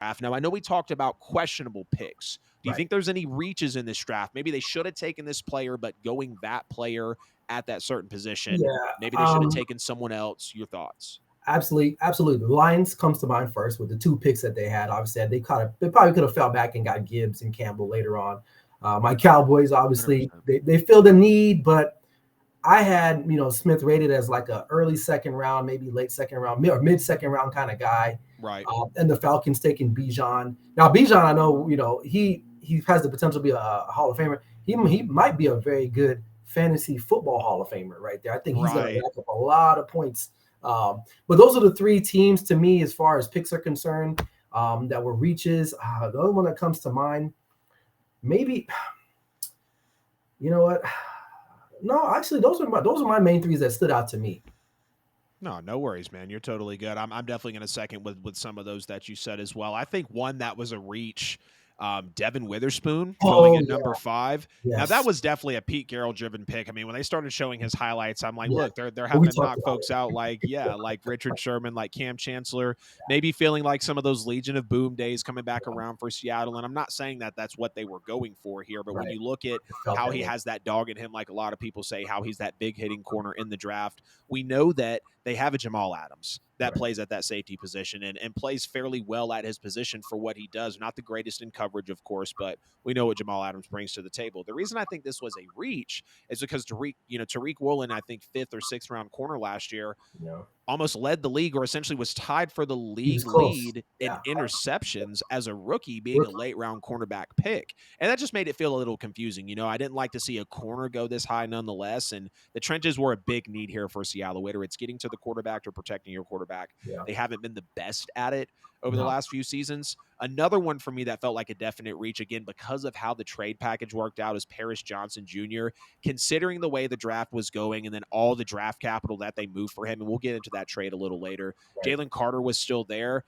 draft. Now, I know we talked about questionable picks. Do you Right. think there's any reaches in this draft? Maybe they should have taken this player, but going that player at that certain position, Yeah. maybe they should have taken someone else. Your thoughts? Absolutely, absolutely. The Lions comes to mind first with the two picks that they had. Obviously, they probably could have fell back and got Gibbs and Campbell later on. My Cowboys, obviously, 100%. they feel the need, but I had Smith rated as like a early second round, maybe late second round, or mid second round kind of guy. Right. And the Falcons taking Bijan. Now Bijan, I know he has the potential to be a Hall of Famer. He might be a very good fantasy football Hall of Famer right there. I think he's going to Right. rack up a lot of points. But those are the three teams to me as far as picks are concerned that were reaches. The other one that comes to mind, maybe, you know what? No, actually, those are my main threes that stood out to me. No, no worries, man. You're totally good. I'm definitely going to second with some of those that you said as well. I think one that was a reach, Devin Witherspoon going Oh at yeah, number 5. Now that yes, was definitely a Pete Carroll driven pick. I mean, when they started showing his highlights, I'm like, yeah. look, they're But we having to talked knock about folks it. out like, yeah, like Richard Sherman, like Cam Chancellor, maybe feeling like some of those Legion of Boom days coming back around for Seattle. And I'm not saying that that's what they were going for here, but when Right, you look at it felt how that he way. has that dog in him, like a lot of people say, how he's that big hitting corner in the draft, we know that they have a Jamal Adams that Right, plays at that safety position and plays fairly well at his position for what he does. Not the greatest in coverage, of course, but we know what Jamal Adams brings to the table. The reason I think this was a reach is because Tariq Woolen, I think 5th or 6th round corner last year, you know, almost led the league or essentially was tied for the he was league close. lead in Yeah, interceptions as a rookie, being a rookie. late round cornerback pick. And that just made it feel a little confusing. I didn't like to see a corner go this high nonetheless. And the trenches were a big need here for Seattle, whether it's getting to the quarterback or protecting your quarterback. Yeah, They haven't been the best at it over the no, last few seasons. Another one for me that felt like a definite reach, again, because of how the trade package worked out, is Paris Johnson Jr. Considering the way the draft was going and then all the draft capital that they moved for him, and we'll get into that trade a little later. right. Jalen Carter was still there.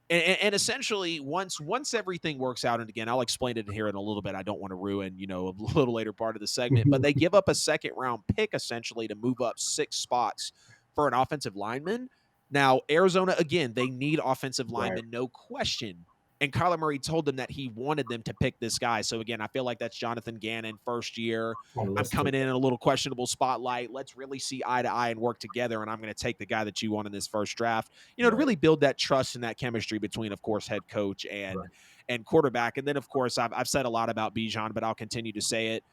And essentially, once everything works out, and again, I'll explain it here in a little bit. I don't want to ruin, a little later part of the segment, but they give up a second round pick essentially to move up 6 spots for an offensive lineman. Now, Arizona, again, they need offensive Right. linemen, no question. And Kyler Murray told them that he wanted them to pick this guy. So again, I feel like that's Jonathan Gannon, first year. On the I'm list too. coming in a little questionable spotlight. Let's really see eye to eye and work together. And I'm going to take the guy that you want in this first draft, to Right, really build that trust and that chemistry between, of course, head coach and right. quarterback. And then, of course, I've said a lot about Bijan, but I'll continue to say it.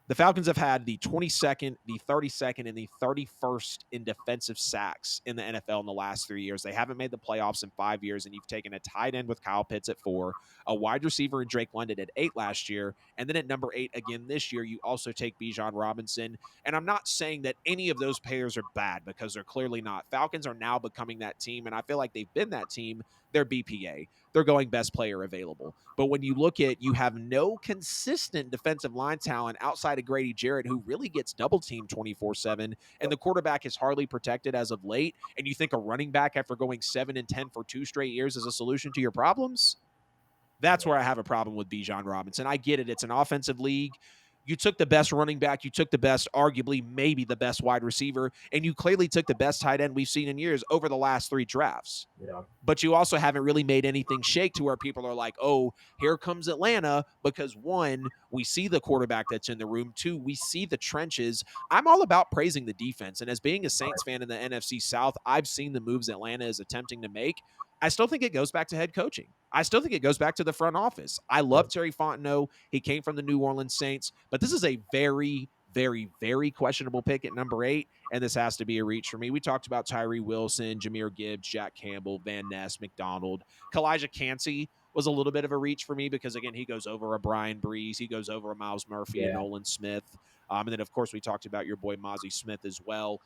The Falcons have had the 22nd, the 32nd, and the 31st in defensive sacks in the NFL in the last 3 years. They haven't made the playoffs in 5 years, and you've taken a tight end with Kyle Pitts at 4, a wide receiver in Drake London at 8 last year, and then at number 8 again this year, you also take Bijan Robinson. And I'm not saying that any of those players are bad, because they're clearly not. Falcons are now becoming that team, and I feel like they've been that team. They're BPA. They're going best player available. But when you look at, you have no consistent defensive line talent outside of Grady Jarrett, who really gets double teamed 24/7, and the quarterback is hardly protected as of late. And you think a running back after going 7-10 for 2 straight years is a solution to your problems? That's where I have a problem with Bijan Robinson. I get it. It's an offensive league. You took the best running back. You took the best, arguably, maybe the best wide receiver. And you clearly took the best tight end we've seen in years over the last 3 drafts. Yeah. But you also haven't really made anything shake to where people are like, oh, here comes Atlanta. Because one, we see the quarterback that's in the room. Two, we see the trenches. I'm all about praising the defense. And as being a Saints fan in the NFC South, I've seen the moves Atlanta is attempting to make. I still think it goes back to head coaching. I still think it goes back to the front office. I love Terry Fontenot. He came from the New Orleans Saints, but this is a very, very, very questionable pick at number 8, and this has to be a reach for me. We talked about Tyree Wilson, Jahmyr Gibbs, Jack Campbell, Van Ness, McDonald. Kalijah Cansey was a little bit of a reach for me because, again, he goes over a Brian Breeze. He goes over a Miles Murphy and Yeah. Nolan Smith. And then, of course, we talked about your boy Mozzie Smith as well.